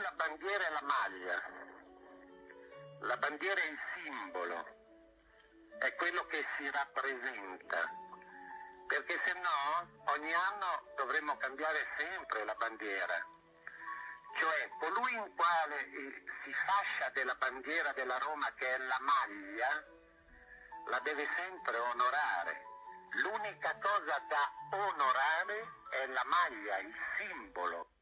la bandiera e la maglia. La bandiera è il simbolo, è quello che si rappresenta, perché se no ogni anno dovremmo cambiare sempre la bandiera. Cioè colui in quale si fascia della bandiera della Roma, che è la maglia, la deve sempre onorare. L'unica cosa da onorare è la maglia, il simbolo.